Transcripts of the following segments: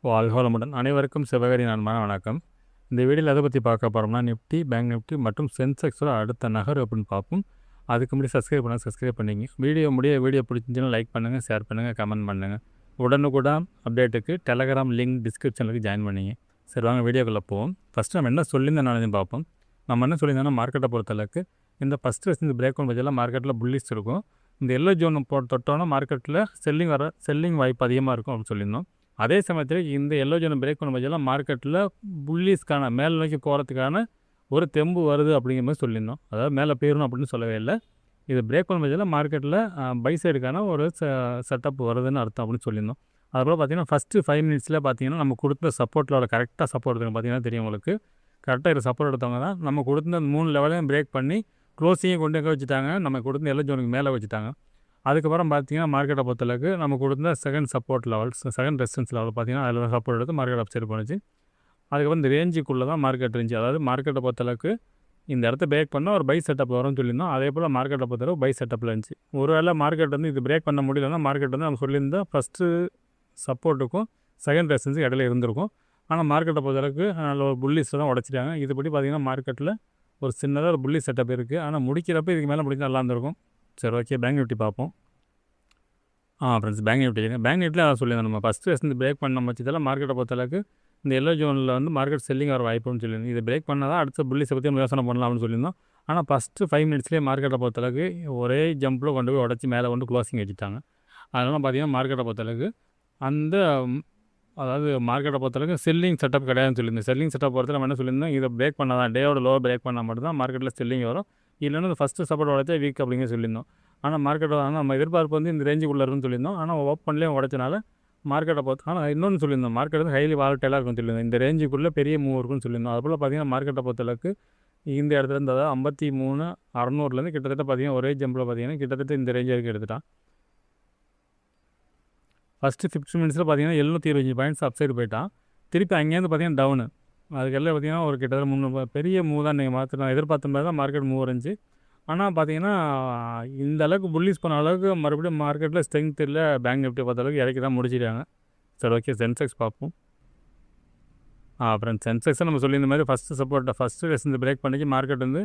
வாழ்க வளமுடன். அனைவருக்கும் சிவகரி நண்பன வணக்கம். இந்த வீடியோவில் எதை பற்றி பார்க்க போகிறோம்னா, நிஃப்டி, பேங்க் நிஃப்டி மற்றும் சென்செக்ஸோட அடுத்த நகர் அப்படின்னு பார்ப்போம். அதுக்கு முன்னாடி சப்ஸ்கிரைப் பண்ணிங்க. வீடியோ பிடிச்சிருந்துச்சுன்னா லைக் பண்ணுங்கள், ஷேர் பண்ணுங்கள், கமெண்ட் பண்ணுங்கள். உடனுக்குடன் அப்டேட்டுக்கு டெலகிராம் லிங்க் டிஸ்கிரிப்ஷனுக்கு ஜாயின் பண்ணிங்க. சரி, வாங்க வீடியோக்குள்ளே போவோம். ஃபஸ்ட்டு நம்ம என்ன சொல்லியிருந்தோம் பார்ப்போம். நம்ம என்ன சொல்லியிருந்தோம்னா, மார்க்கெட்டை பொறுத்தளவுக்கு இந்த ஃபஸ்ட்டு இந்த பிரேக் ஒன் பட்சத்தில் மார்க்கெட்டில் புல்லிஸ் இருக்கும். இந்த எல்லோ ஜோன் தொட்டோன்னா மார்க்கெட்டில் செல்லிங் வாய்ப்பு அதிகமாக இருக்கும் அப்படின்னு சொல்லியிருந்தோம். அதே சமயத்தில் இந்த எல்லோ ஜோன் பிரேக் பண்ண பட்சத்தில் மார்க்கெட்டில் புல்லிஸ்க்கான மேல் நோக்கி போகிறதுக்கான ஒரு தெம்பு வருது அப்படிங்கிற மாதிரி சொல்லியிருந்தோம். அதாவது மேலே போயிடணும் அப்படின்னு சொல்லவே இல்லை. இது பிரேக் பண்ண பட்சத்தில் மார்க்கெட்டில் பை சைடுக்கான ஒரு செட்டப் வருதுன்னு அர்த்தம் அப்படின்னு சொல்லியிருந்தோம். அதுபோல் பார்த்திங்கன்னா ஃபஸ்ட்டு 5 மினிட்ஸில் பார்த்திங்கன்னா நம்ம கொடுத்த சப்போர்ட்டில் கரெக்டாக சப்போர்ட் எடுத்தவங்க பார்த்திங்கன்னா தெரியும் உங்களுக்கு. கரெக்டாக இது சப்போர்ட் எடுத்தவங்க தான் நம்ம கொடுத்த 3 லெவலையும் பிரேக் பண்ணி க்ளோஸிங்கும் கொண்டு எங்கே வச்சுட்டாங்க, நம்ம கொடுத்த எல்லோ ஜோனுக்கு மேலே வச்சுட்டாங்க. அதுக்கப்புறம் பார்த்திங்கன்னா மார்க்கெட்டை பொறுத்தளவுக்கு நம்ம கொடுத்த second support levels, second resistance level பார்த்திங்கன்னா அதில் சப்போர்ட் எடுத்து மார்க்கெட் அப் சைடு போணுச்சு. அதுக்கப்புறம் இந்த ரேஞ்சுக்குள்ளே தான் மார்க்கெட் இருந்துச்சு. அதாவது மார்க்கெட்டை பொறுத்தளவுக்கு இந்த இடத்த பிரேக் பண்ணால் ஒரு பை செட்டப் வரும்னு சொல்லியிருந்தோம். அதே போல் மார்க்கெட்டை பொறுத்தளவு பை செட்டப்பில் இருந்துச்சு. ஒருவேளை மார்க்கெட் வந்து இது பிரேக் பண்ண முடியலன்னா மார்க்கெட் வந்து நம்ம சொல்லியிருந்தால் ஃபஸ்ட்டு சப்போர்ட்டுக்கும் செகண்ட் ரெசிஸ்டன்ஸுக்கு இடையில இருந்திருக்கும். ஆனால் மார்க்கெட்டை பொறுத்தளவுக்கு நல்ல ஒரு புல்லிஸை தான் உடச்சிட்டாங்க. இதுபடி பார்த்திங்கன்னா மார்க்கெட்டில் ஒரு சின்னதாக ஒரு புல்லி செட்டப் இருக்குது. ஆனால் முடிக்கிறப்ப இதுக்கு மேலே முடிச்சா நல்லா இருந்திருக்கும். சரி, ஓகே, பேங்க் நிஃப்டி பார்ப்போம். ஃப்ரெண்ட்ஸ், பேங்க் நிஃப்டியில் அதான் சொல்லியிருந்தோம். நம்ம ஃபஸ்ட்டு ரெசிஸ்டன்ஸ் பிரேக் பண்ண பட்சத்தில் மார்க்கெட்டை பொறுத்தளவுக்கு இந்த எல்லோ ஜோனில் வந்து மார்க்கெட் செல்லிங் வர வாய்ப்புன்னு சொல்லியிருந்தோம். இது பிரேக் பண்ணால் தான் அடுத்த புல்லிஸை பற்றி நம்ம யோசனை பண்ணலாம் அப்படின்னு சொல்லியிருந்தோம். ஆனால் ஃபஸ்ட்டு 5 மினிட்ஸ்லேயே மார்க்கெட்டை பொறுத்தளவுக்கு ஒரே ஜம்பில் கொண்டு போய் உடச்சி மேலே கொண்டு க்ளோசிங் வச்சுட்டாங்க. அதனால் பார்த்திங்கன்னா மார்க்கெட்டை பொறுத்தளவுக்கு அந்த அதாவது மார்க்கெட்டை பொறுத்தளவுக்கு செல்லிங் செட்டப் கிடையாதுன்னு சொல்லியிருந்தோம். செல்லிங் செட்டப் பொறுத்தவரை நம்ம என்ன சொல்லியிருந்தோம், இதை பிரேக் பண்ணால் தான் டேயோட லோவர் பிரேக் பண்ணால் மட்டும்தான் மார்க்கெட்டில் செல்லிங் வரும். இல்லைன்னா ஃபஸ்ட்டு சப்போர்ட் உடச்சா வீக் அப்படிங்கிற சொல்லியிருந்தோம். ஆனால் மார்க்கெட் நம்ம எதிர்பார்ப்பு வந்து இந்த ரேஞ்சுக்குள்ளே இருக்குன்னு சொல்லியிருந்தோம். ஆனால் ஓப்பன்லேயே உடச்சனால மார்க்கெட்டை பொறுத்து ஆனால் இன்னொன்று சொல்லியிருந்தோம், மார்க்கெட் வந்து ஹைலி வாலட்டைலாக இருக்குன்னு சொல்லியிருந்தோம். இந்த ரேஞ்சுக்குள்ளே பெரிய மூவ் இருக்குன்னு சொல்லியிருந்தோம். அதுபோல் பார்த்திங்கன்னா மார்க்கெட்டை பொறுத்தளவுக்கு இந்த இடத்துல இருந்து அதாவது 53,600 கிட்டத்தட்ட பார்த்திங்கன்னா ஒரே ஜம்பில் பார்த்திங்கன்னா கிட்டத்தட்ட இந்த ரேஞ்சு வரைக்கும் எடுத்துட்டான். ஃபஸ்ட்டு 15 மினிட்ஸில் பார்த்திங்கன்னா 725 பாயிண்ட்ஸ் அப்சைடு போயிட்டான். திருப்பி அங்கேருந்து பார்த்திங்கன்னா டவுனு. அதுக்கெல்லாம் பார்த்திங்கன்னா ஒரு கிட்டத்தட்ட 300 பெரிய மூவ் தான் நீங்கள் நான் எதிர்பார்த்த மாதிரி தான் மார்க்கெட் மூவ் இருந்துச்சு. ஆனால் பார்த்திங்கன்னா இந்த அளவுக்கு புல்லிஸ் பண்ண அளவுக்கு மறுபடியும் மார்க்கெட்டில் ஸ்ட்ரென்த் இல்லை. பேங்க் நிஃப்டி பார்த்த அளவுக்கு இறக்கி தான் முடிச்சிட்டாங்க. சரி, ஓகே, சென்செக்ஸ் பார்ப்போம். அப்புறம் சென்செக்ஸை நம்ம சொல்லியிருந்த மாதிரி ஃபஸ்ட்டு ரெசிஸ்டன்ஸ் பிரேக் பண்ணிச்சு மார்க்கெட் வந்து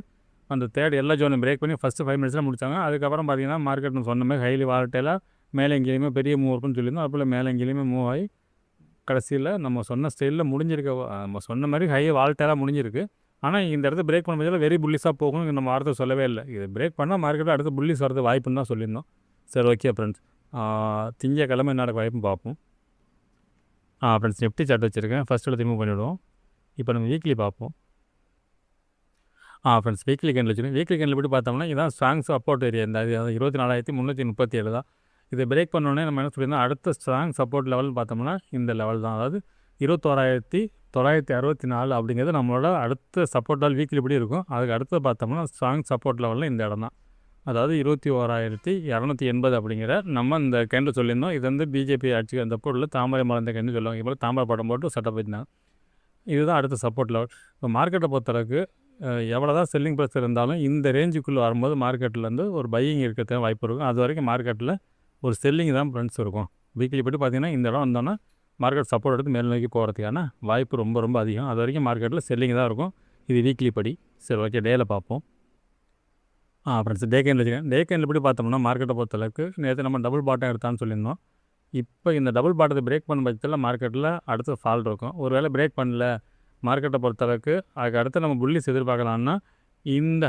அந்த தேர்ட் எல்லா ஜோனும் பிரேக் பண்ணி ஃபஸ்ட்டு 5 மினிட்ஸில் முடித்தாங்க. அதுக்கப்புறம் பார்த்திங்கன்னா மார்க்கெட் சொன்ன மாதிரி ஹைலி வாலட்டைலாக மேலே எங்கேயுமே பெரிய மூவ் இருக்குன்னு சொல்லியிருந்தோம். அதுபோல் மேலே எங்கேயுமே மூவ் ஆகி கடைசியில் நம்ம சொன்ன ஸ்டைலில் முடிஞ்சிருக்க, நம்ம சொன்ன மாதிரி ஹை வாலட்டைலாக முடிஞ்சிருக்கு. ஆனால் இந்த இடத்த பிரேக் பண்ண பட்சத்தில் வெரி புல்லிஸாக போகும் நம்ம வார்த்தை சொல்லவே இல்லை. இது பிரேக் பண்ணால் மார்க்கெட்டில் அடுத்து புல்லிஸ் வரது வாய்ப்புன்னு தான் சொல்லியிருந்தோம். சரி, ஓகே ஃப்ரெண்ட்ஸ், திங்கக்கிழமை என்ன வாய்ப்பும் பார்ப்போம். ஃப்ரெண்ட்ஸ், நிஃப்டி சார்ட் வச்சுருக்கேன். ஃபஸ்ட் எடுத்து ரிமூவ் பண்ணிவிடுவோம். இப்போ நம்ம வீக்லி பார்ப்போம். ஃப்ரெண்ட்ஸ், வீக்லி கேண்டில் வச்சுருக்கேன். வீக்லி கேண்டில் எப்படி பார்த்தோம்னா இதான் ஸ்ட்ராங்ஸ் சப்போர்ட் ஏரியா. இந்த 24,337 தான். இதை பிரேக் பண்ணோடனே நம்ம என்ன சொல்லியிருந்தோம், அடுத்த ஸ்ட்ராங் சப்போர்ட் லெவல்னு பார்த்தோம்னா இந்த லெவல் தான். அதாவது 21,964 அப்படிங்கிறது நம்மளோட அடுத்த சப்போர்ட் லெவல் வீக்லி எப்படி இருக்கும். அதுக்கு அடுத்து பார்த்தோம்னா ஸ்ட்ராங் சப்போர்ட் லெவலில் இந்த இடம் தான். அதாவது 21,280 அப்படிங்கிற நம்ம இந்த கேண்டில் சொல்லியிருந்தோம். இது வந்து பிஜேபி ஆட்சி அந்த போர்ட்டில் தாமரை மலர்ந்த கேண்டில் சொல்லுவாங்க. இப்போ தாமரை படம் போட்டு செட்டப் வச்சுருந்தாங்க. இதுதான் அடுத்த சப்போர்ட் லெவல். இப்போ மார்க்கெட்டை பொறுத்தளவுக்கு எவ்வளோ தான் செல்லிங் ப்ரெஷர் இருந்தாலும் இந்த ரேஞ்சுக்குள்ளே வரும்போது மார்க்கெட்லேருந்து ஒரு பையிங் இருக்கிறதுக்கு வாய்ப்பு இருக்கும். அது வரைக்கும் மார்க்கெட்டில் ஒரு செல்லிங் தான் ஃப்ரெண்ட்ஸ் இருக்கும். வீக்லி படி பார்த்திங்கன்னா இந்த இடம் வந்தோன்னா மார்க்கெட் சப்போர்ட் எடுத்து மேல் நோக்கி போகிறதுக்கான வாய்ப்பு ரொம்ப ரொம்ப அதிகம். அது வரைக்கும் மார்க்கெட்டில் செல்லிங் தான் இருக்கும். இது வீக்லி படி. சரி, ஓகே, டேயில் பார்ப்போம். ஃப்ரெண்ட்ஸ், டே கேண்டில் வச்சுக்கேன். டே கேண்டில் எப்படி பார்த்தோம்னா மார்க்கெட்டை பொறுத்தளவுக்கு நேற்று நம்ம டபுள் பாட்டம் எடுத்தான்னு சொல்லியிருந்தோம். இப்போ இந்த டபுள் பாட்டத்தை பிரேக் பண்ண பட்சத்தில் மார்க்கெட்டில் அடுத்து ஃபால் இருக்கும். ஒரு வேளை பிரேக் பண்ணல மார்க்கெட்டை பொறுத்தளவுக்கு அதுக்கு அடுத்து நம்ம புல்லிஸ் எதிர்பார்க்கலாம்னா இந்த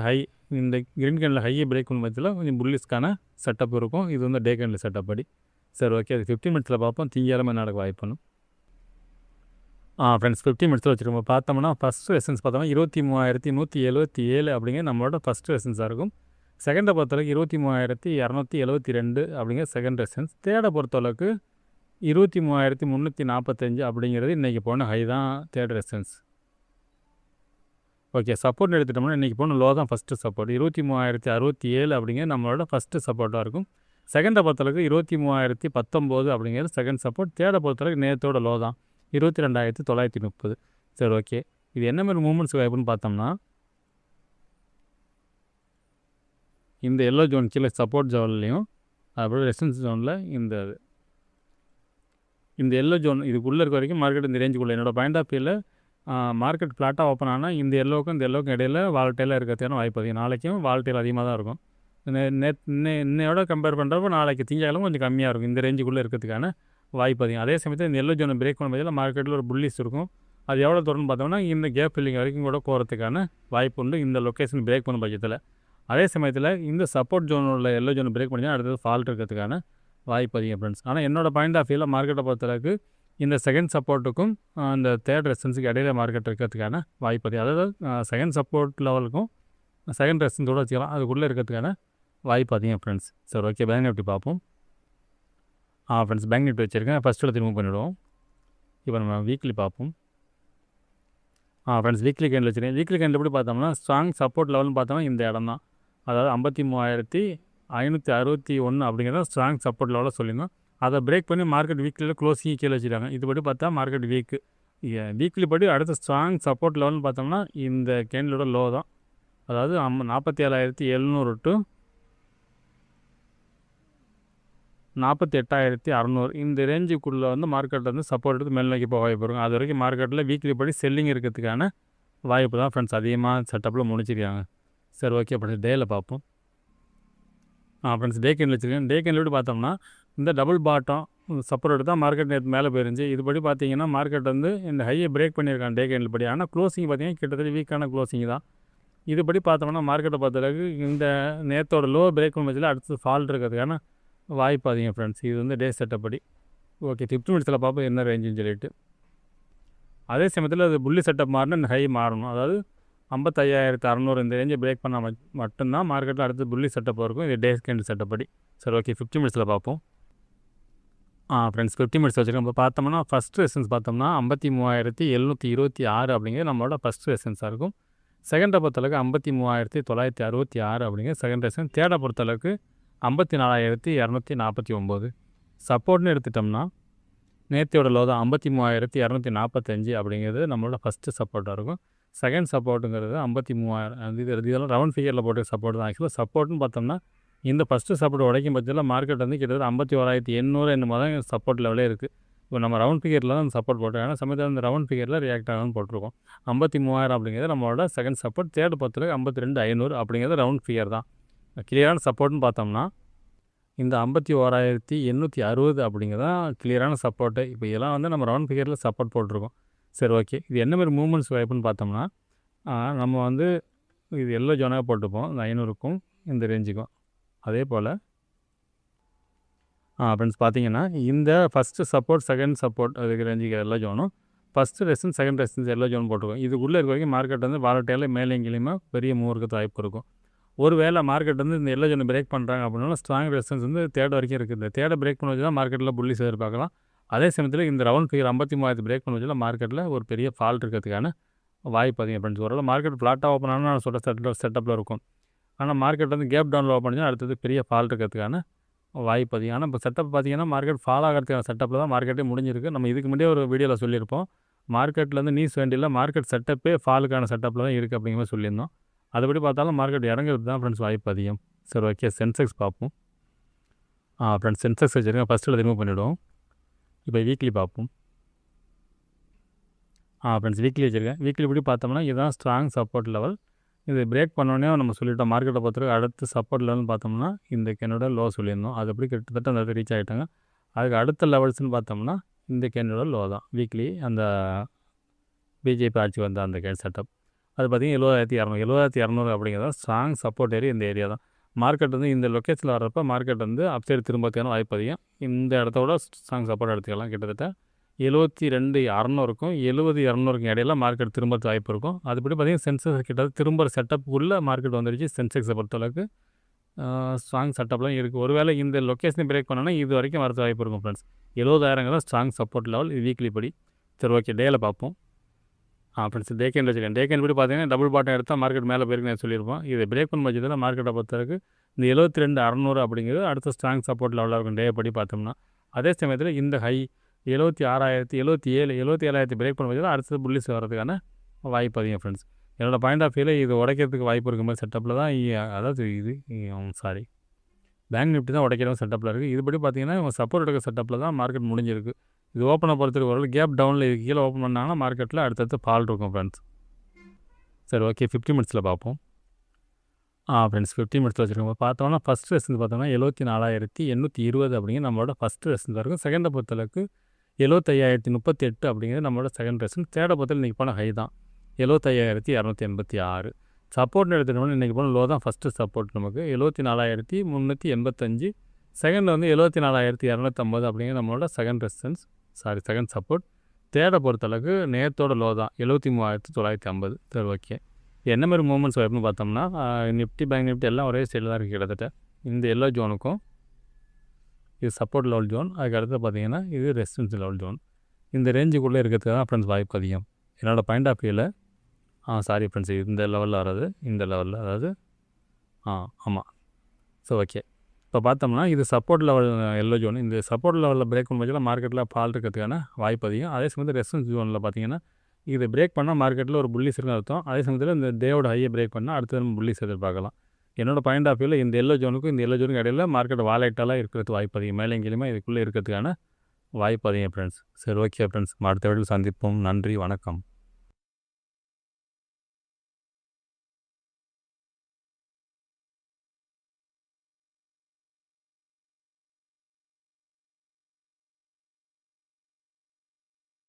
கிரீன் கேண்டில் ஹையை பிரேக் பண்ண பட்சத்தில் கொஞ்சம் புல்லிஸ்க்கான செட்டப் இருக்கும். இது வந்து டே கேண்டில் செட்டப் படி. சரி, ஓகே, அது 15 மினிட்ஸில் பார்ப்போம். திங்கக்கிழமை நடக்க வாய்ப்புணும். ஃப்ரெண்ட்ஸ், 15 மினிட்ஸில் வச்சுருக்கோம். பார்த்தோம்னா ஃபஸ்ட்டு ரெசிஸ்டன்ஸ் பார்த்தோம்னா 23,177 அப்படிங்கிற நம்மளோட ஃபஸ்ட்டு ரெசிஸ்டன்ஸாக இருக்கும். செகண்டை பொறுத்தளவுக்கு 23,272 அப்படிங்கிற செகண்ட் ரெசிஸ்டன்ஸ். தேர்டை பொறுத்தளவுக்கு 23,345 அப்படிங்கிறது இன்றைக்கி போன ஹை தான் தேர்ட் ரெசிஸ்டன்ஸ். ஓகே, சப்போர்ட் எடுத்துட்டோம்னா இன்றைக்கி போன லோ தான் ஃபஸ்ட்டு சப்போர்ட். 23,067 அப்படிங்கிறது நம்மளோட ஃபஸ்ட்டு சப்போர்ட்டாக இருக்கும். செகண்டை பொறுத்தளவுக்கு 23,019 அப்படிங்கிறது செகண்ட் சப்போர்ட். தேர்டை பொறுத்தளவுக்கு நேரத்தோட லோ தான் 22,930. சரி, ஓகே, இது என்ன மாதிரி மூமெண்ட்ஸ் வாய்ப்புன்னு பார்த்தோம்னா இந்த எல்லோ ஜோன் கீழே சப்போர்ட் ஜோன்லையும் அதுபோல் ரெசிஸ்டன்ஸ் ஜோனில் இந்த இந்த எல்லோ ஜோன் இதுக்குள்ளே இருக்க வரைக்கும் மார்க்கெட் இந்த ரேஞ்சுக்குள்ளே என்னோட பாயிண்ட் ஆஃப் வியூவில் மார்க்கெட் ஃப்ளாட்டாக ஓப்பன் ஆனால் இந்த எல்லோவுக்கும் இந்த எல்லோவுக்கும் இடையில வால்டைலாக இருக்கிறதுக்கான வாய்ப்பு அதிகம். நாளைக்கும் வால்டைல் அதிகமாக தான் இருக்கும். இன்னையோட கம்பேர் பண்ணுறப்போ நாளைக்கு திங்கக்கிழமை கொஞ்சம் கம்மியாக இருக்கும். இந்த ரேஞ்சுக்குள்ளே இருக்கிறதுக்கான வாய்ப்பு அதிகம். அதே சமயத்தில் இந்த எல்லோ ஜோனை பிரேக் பண்ண பட்சத்தில் மார்க்கெட்டில் ஒரு புல்லிஸ் இருக்கும். அது எவ்வளோ தூரம்னு பார்த்தோம்னா இந்த கேப் ஃபில்லிங் வரைக்கும் கூட போகிறதுக்கான வாய்ப்பு உண்டு இந்த லொக்கேஷன் பிரேக் பண்ண பட்சத்தில். அதே சமயத்தில் இந்த சப்போர்ட் ஜோனில் எல்லோ ஜோன் பிரேக் பண்ணிங்கன்னா அடுத்தது ஃபால்ட் இருக்கிறதுக்கான வாய்ப்பு அதிகம் ஃப்ரெண்ட்ஸ். ஆனால் என்னோடய பாயிண்ட் ஆஃப் வியூவில் மார்க்கெட்டை பொறுத்தளவுக்கு இந்த செகண்ட் சப்போர்ட்டுக்கும் இந்த தேர்ட் ரெசிஸ்டன்ஸுக்கு இடையில மார்க்கெட் இருக்கிறதுக்கான வாய்ப்பு அதிகம். அதாவது செகண்ட் சப்போர்ட் லெவலுக்கும் செகண்ட் ரெசிஸ்டன்ஸோடு வச்சுக்கலாம், அதுக்குள்ளே இருக்கிறதுக்கான வாய்ப்பு அதிகம் ஃப்ரெண்ட்ஸ். சரி, ஓகே, பேங்க் நிஃப்டி பார்ப்போம். ஃப்ரெண்ட்ஸ், பேங்க் நிஃப்டி வச்சுருக்கேன். ஃபஸ்ட்டில் ரிமூவ் பண்ணிவிடுவோம். இப்போ நம்ம வீக்லி பார்ப்போம். ஃப்ரெண்ட்ஸ், வீக்லி கேண்டில் வச்சுருக்கேன். வீக்லி கேண்டில் எப்படி பார்த்தோம்னா ஸ்ட்ராங் சப்போர்ட் லெவல்னு பார்த்தோம்னா இந்த இடம் தான். அதாவது 53,561 அப்படிங்கிறத ஸ்ட்ராங் சப்போர்ட் லெவலில் சொல்லியிருந்தோம். அதை பிரேக் பண்ணி மார்க்கெட் வீக்லியில் க்ளோசிங் கீழே வச்சுருக்காங்க. இதுபடி பார்த்தா மார்க்கெட் வீக்லி படி அடுத்த ஸ்ட்ராங் சப்போர்ட் லெவல்னு பார்த்தோம்னா இந்த கேண்டிலோட லோ தான். அதாவது 47,700 டு 48,600 இந்த ரேஞ்சுக்குள்ளே வந்து மார்க்கெட்டில் வந்து சப்போர்ட் எடுத்து மேல் நோக்கி போக வாய்ப்பு இருக்கும். அது வரைக்கும் மார்க்கெட்டில் வீக்லி படி செல்லிங் இருக்கிறதுக்கான வாய்ப்பு தான் ஃப்ரெண்ட்ஸ் அதிகமாக செட்டப்பில் முடிச்சிருக்காங்க. சரி, ஓகே, அப்படி டேயில் பார்ப்போம். ஃப்ரெண்ட்ஸ், டே கேண்டில் வச்சுருக்கேன். டே கேண்டில் எப்படி பார்த்தோம்னா இந்த டபுள் பாட்டம் சப்போர்ட் எடுத்து தான் மார்க்கெட் நேற்று மேலே போயிருந்துச்சு. இதுபடி பார்த்தீங்கன்னா மார்க்கெட் வந்து இந்த ஹையை பிரேக் பண்ணியிருக்காங்க டே கேண்டில் படி. ஆனால் க்ளோசிங் பார்த்தீங்கன்னா கிட்டத்தட்ட வீக்கான க்ளோசிங் தான். இதுபடி பார்த்தோம்னா மார்க்கெட்டை பொறுத்தளவுக்கு இந்த நேற்றோட லோ பிரேக் பண்ண பட்சத்தில் அடுத்து ஃபால்ட் இருக்கிறதுக்கான வாய்ப்பு அதிகம் ஃப்ரெண்ட்ஸ். இது வந்து டே செட்டப் படி. ஓகே, 50 மினிட்ஸில் பார்ப்போம் என்ன ரேஞ்சுன்னு சொல்லிட்டு. அதே சமயத்தில் அது புள்ளி செட்டப் மாறினா இந்த ஹை மாறணும். அதாவது 55,600 இந்த ரேஞ்சை பிரேக் பண்ணால் மட்டும்தான் மார்க்கெட்டில் அடுத்து புள்ளி செட்டப் இருக்கும். இது டே கேண்டில் செட்டப் படி. சரி, ஓகே, 50 மினிட்ஸில் பார்ப்போம். ஃப்ரெண்ட்ஸ், 50 மினிட்ஸ் வச்சுருக்கோம். இப்போ பார்த்தோம்னா ஃபஸ்ட் ரெசிஸ்டன்ஸ் பார்த்தோம்னா 53,726 அப்படிங்கிறது நம்மளோட ஃபஸ்ட் ரெசிஸ்டன்ஸாக இருக்கும். செகண்டை பொறுத்தளவுக்கு 53,966 அப்படிங்கிறது செகண்ட் ரெசிஸ்டன்ஸ். தேர்டை பொறுத்தளவுக்கு 54,249. சப்போர்ட்னு எடுத்துட்டோம்னா நேற்றையோட லோ தான் 53,245 அப்படிங்கிறது நம்மளோட ஃபஸ்ட்டு சப்போர்ட்டாக இருக்கும். செகண்ட் சப்போர்ட்டுங்கிறது 53,000. இதெல்லாம் ரவுண்ட் ஃபிகரில் போட்டு சப்போர்ட் தான். ஆக்சுவலாக சப்போர்ட்னு பார்த்தோம்னா இந்த ஃபஸ்ட்டு சப்போர்ட் உடைக்கும் பட்சத்தில் மார்க்கெட் வந்து கிட்டத்தட்ட 51,800 என்னமோ தான் சப்போர்ட் லெவலே இருக்குது. இப்போ நம்ம ரவுண்ட் ஃபிகரில் தான் சப்போர்ட் போட்டோம். ஏன்னா சமயத்தில் அந்த ரவுண்ட் ஃபிகரில் ரியாக்ட் ஆகணும்னு போட்டிருக்கோம். 53,000 அப்படிங்கிறது நம்மளோட செகண்ட் சப்போர்ட். தேர்டு பொறுத்தளவுக்கு 52,500 அப்படிங்கிறது ரவுண்ட் ஃபிகர் தான். கிளியரான சப்போர்ட்னு பார்த்தோம்னா இந்த 51,860 அப்படிங்கிறதான் கிளியரான சப்போர்ட்டு. இப்போ இதெல்லாம் வந்து நம்ம ரவுண்ட் ஃபிகரில் சப்போர்ட் போட்டிருக்கோம். சரி, ஓகே, இது என்ன மாதிரி மூவ்மெண்ட்ஸ் வாய்ப்புன்னு பார்த்தோம்னா நம்ம வந்து இது எல்லோ ஜோனாக போட்டுப்போம் இந்த 500க்கும் இந்த ரேஞ்சுக்கும். அதே போல் ஃப்ரெண்ட்ஸ் பார்த்தீங்கன்னா இந்த ஃபஸ்ட்டு சப்போர்ட் செகண்ட் சப்போர்ட் அதுக்கு ரேஞ்சுக்கு எல்லோ ஜோனும் first resistance second resistance yellow zone போட்டிருக்கோம். இதுக்குள்ளே இருக்க வரைக்கும் மார்க்கெட் வந்து வாலட்டைலில் மேலே எங்கேயுமே பெரிய மூவ் இருக்கிறது வாய்ப்பு இருக்கும். ஒருவேளை மார்க்கெட் வந்து இந்த எல்லோ ஜோனை பிரேக் பண்ணுறாங்க அப்படின்னா ஸ்ட்ராங் ரெசிஸ்டன்ஸ் வந்து தேர்ட் வரைக்கும் இருக்குது. இந்த தேர்டை பிரேக் பண்ண வச்சு தான் மார்க்கெட்டில் புள்ளி எதிர்பார்க்கலாம். அதே சமயத்தில் இந்த ரவுண்ட் ஃபிகர் 53,000 பிரேக் பண்ண வச்சு மார்க்கெட்டில் ஒரு பெரிய ஃபால்ட் இருக்கிறதுக்கான வாய்ப்பு அதிகம் ஃப்ரெண்ட்ஸ். ஓரளவு மார்க்கெட் ஃப்ளாட்டாக ஓப்பன் ஆனால் நான் சொல்கிற செட்டப்பில் இருக்கும். ஆனால் மார்க்கெட் வந்து கேப் டவுனில் ஓப்பன் பண்ணால் அடுத்தது பெரிய ஃபால்ட் இருக்கிறதுக்கான வாய்ப்பு அதிகம். ஆனால் இப்போ செட்டப் பார்த்தீங்கன்னா மார்க்கெட் ஃபால் ஆகிறதுக்கான செட்டப்பில் தான் மார்க்கெட்டே முடிஞ்சிருக்கு. நம்ம இதுக்கு முன்னாடியே ஒரு வீடியோவில் சொல்லியிருப்போம். மார்க்கெட்டில் வந்து நீஸ் வேண்டியில் மார்க்கெட் செட்டப்பே ஃபாலுக்கான செட்டப்பில் தான் இருக்குது அப்படிங்கிற மாதிரி சொல்லியிருந்தோம். அதுபடி பார்த்தாலும் மார்க்கெட் இறங்குறது தான் ஃப்ரெண்ட்ஸ் வாய்ப்பு அதிகம். சரி, ஓகே, சென்செக்ஸ் பார்ப்போம். ஃப்ரெண்ட்ஸ், சென்செக்ஸ் வச்சுருக்கேன். ஃபஸ்ட்டில் ரிமூவ் பண்ணிவிடுவோம். இப்போ வீக்லி பார்ப்போம். ஃப்ரெண்ட்ஸ், வீக்லி வச்சுருக்கேன். வீக்லி இப்படி பார்த்தோம்னா இதுதான் ஸ்ட்ராங் சப்போர்ட் லெவல். இது பிரேக் பண்ணோன்னே நம்ம சொல்லிட்டோம். மார்க்கெட்டை பொறுத்தவரைக்கும் அடுத்து சப்போர்ட் லெவல்னு பார்த்தோம்னா இந்த கேனோட லோ சொல்லியிருந்தோம். அது எப்படி கிட்டத்தட்ட அந்த ரீச் ஆகிட்டாங்க. அதுக்கு அடுத்த லெவல்ஸ்னு பார்த்தோம்னா இந்த கேனோட லோ தான் வீக்லி அந்த பிஜேபி ஆட்சி வந்த அந்த கேன் செட்டப். அது பார்த்திங்கன்னா 70,200 அப்படிங்கிறத ஸ்ட்ராங் சப்போர்ட் ஏரியா இந்த ஏரியா தான். மார்க்கெட் வந்து இந்த லொக்கேஷனில் வர்றப்போ மார்க்கெட் வந்து அப்சைடு திரும்பத்துக்கான வாய்ப்பு அதிகம். இந்த இடத்தோட ஸ்ட்ராங் சப்போர்ட் எடுத்துக்கலாம். கிட்டத்தட்ட 72,600க்கும் 70,200க்கும் இடையில மார்க்கெட் திரும்பறது வாய்ப்பு இருக்கும். அதுபடி பார்த்திங்கன்னா சென்செக்ஸ் கிட்டத்தட்ட திரும்ப செட்டப்புக்குள்ளே மார்க்கெட் வந்துடுச்சு. சென்செக்ஸை பொறுத்தளவுக்கு ஸ்ட்ராங் செட்டப்லாம் இருக்குது. ஒருவேளை இந்த லொக்கேஷனை பிரேக் பண்ணோன்னா இது வரைக்கும் வரது வாய்ப்பு இருக்கும் ஃப்ரெண்ட்ஸ். 70,000 ஸ்ட்ராங் சப்போர்ட் லெவல் இது வீக்லி படி. சரி, ஓகே, டேயில் பார்ப்போம். ஃப்ரெண்ட்ஸ், டே கேண்டில் வச்சுருக்கேன். டே கேண்டில் படி பார்த்தீங்கன்னா டபுள் பாட்டம் எடுத்தால் மார்க்கெட் மேலே போயிருக்கு நான் சொல்லியிருப்போம். இது பிரேக் பண்ண பட்சத்தில் மார்க்கெட்டை பொறுத்தவரைக்கு இந்த 72,600 அப்படிங்கிறது அடுத்த ஸ்ட்ராங் சப்போர்ட் லெவலாக இருக்கும் டே படி பார்த்தோம்னா. அதே சமயத்தில் இந்த ஹை 76,077 பிரேக் பண்ண பட்சத்தில் அடுத்தது புள்ளிஸ் வர்றதுக்கான வாய்ப்பு அதிகம் ஃப்ரெண்ட்ஸ். என்னோடய பாயிண்ட் ஆஃப் வியூவில் இது உடைக்கிறதுக்கு வாய்ப்பு இருக்கும் மாதிரி செட்டப்பில் தான் அதாவது பேங்க் நிஃப்டி தான் உடைக்கிற செட்டப்பில் இருக்குது. இதுபடி பார்த்தீங்கன்னா இவங்க சப்போர்ட் எடுக்கிற செட்டப்பில் தான் மார்க்கெட் முடிஞ்சிருக்கு. இது ஓப்பனை பொறுத்தவரைக்கும் ஒரு கேப் டவுனில் இது கீழே ஓப்பன் பண்ணாங்கன்னா மார்க்கெட்டில் அடுத்தடுத்து ஃபால் இருக்கும் ஃப்ரெண்ட்ஸ். சரி ஓகே 50 மினிட்ஸில் பார்ப்போம். ஃப்ரெண்ட்ஸ் 50 மினிட்ஸில் வச்சுருக்கோம். பார்த்தோம்னா ஃபஸ்ட் ரெசன்ஸ் பார்த்தோம்னா 74,820 அப்படிங்கிற நம்மளோட ஃபஸ்ட்டு ரெசன்ஸாக இருக்கும். செகண்டை பொறுத்தளவுக்கு 75,038 அப்படிங்கிறது நம்மளோட செகண்ட் ரெசன்ஸ். தேர்டை பொறுத்தவரை இன்றைக்கி போன ஹை தான் 75,286. சப்போர்ட்னு எடுத்துட்டோம்னா இன்றைக்கி போன லோ தான் ஃபஸ்ட்டு சப்போர்ட் நமக்கு 74,385. செகண்ட் வந்து 74,250 அப்படிங்கிற நம்மளோட செகண்ட் ரெசன்ஸ் செகண்ட் சப்போர்ட். தேர்டை பொறுத்தளவுக்கு நேரத்தோட லோ தான் 73,950. சரி ஓகே என்ன மாதிரி மூமெண்ட்ஸ் வரும்னு பார்த்தோம்னா நிஃப்டி பேங்க் நிஃப்டி எல்லாம் ஒரே சைடில் தான் இருக்குது கிட்டத்தட்ட. இந்த எல்லோ ஜோனுக்கும் இது சப்போர்ட் லெவல் ஜோன், அதுக்கு அடுத்து பார்த்தீங்கன்னா இது ரெசிஸ்டன்ஸ் லெவல் ஜோன். இந்த ரேஞ்சுக்குள்ளே இருக்கிறதுக்கு தான் ஃப்ரெண்ட்ஸ் வாய்ப்பு அதிகம் என்னோடய பாயிண்ட் ஆஃப் வியூவில். சாரி ஃப்ரெண்ட்ஸ் இந்த லெவலில் வராது, இந்த லெவலில் அதாவது ஆமாம். ஸோ ஓகே இப்போ பார்த்தோம்னா இது சப்போர்ட் லெவல் எல்லோ ஜோன். இந்த சப்போர்ட் லெவலில் பிரேக் பண்ண பட்சத்தில் மார்க்கெட்டில் ஃபால் இருக்கிறதுக்கான வாய்ப்பு அதிகம். அதே சமயத்தில் ரெசிஸ்டன்ஸ் ஜோனில் பார்த்தீங்கன்னா இது பிரேக் பண்ணால் மார்க்கெட்டில் ஒரு புல்லிஸ் இருக்குன்னு அர்த்தம். அதே சமயத்தில் இந்த டேவோட ஹையை பிரேக் பண்ணால் அடுத்தது நம்ம புல்லிஸ் எதிர்பார்க்கலாம். என்னோடய பாயிண்ட் ஆஃப் வியூவில் இந்த எல்லோ ஜோனுக்கும் இந்த எல்லோ ஜோனுக்கு இடையில மார்க்கெட் வாலைட்டாலாம் இருக்கிறது வாய்ப்பு அதிகம். மேலே எங்கேயுமே இதுக்குள்ளே இருக்கிறதுக்கான வாய்ப்பு அதிகம் ஃப்ரெண்ட்ஸ். சரி ஓகே ஃப்ரெண்ட்ஸ், அடுத்த வீடியோவில் சந்திப்போம். நன்றி, வணக்கம்.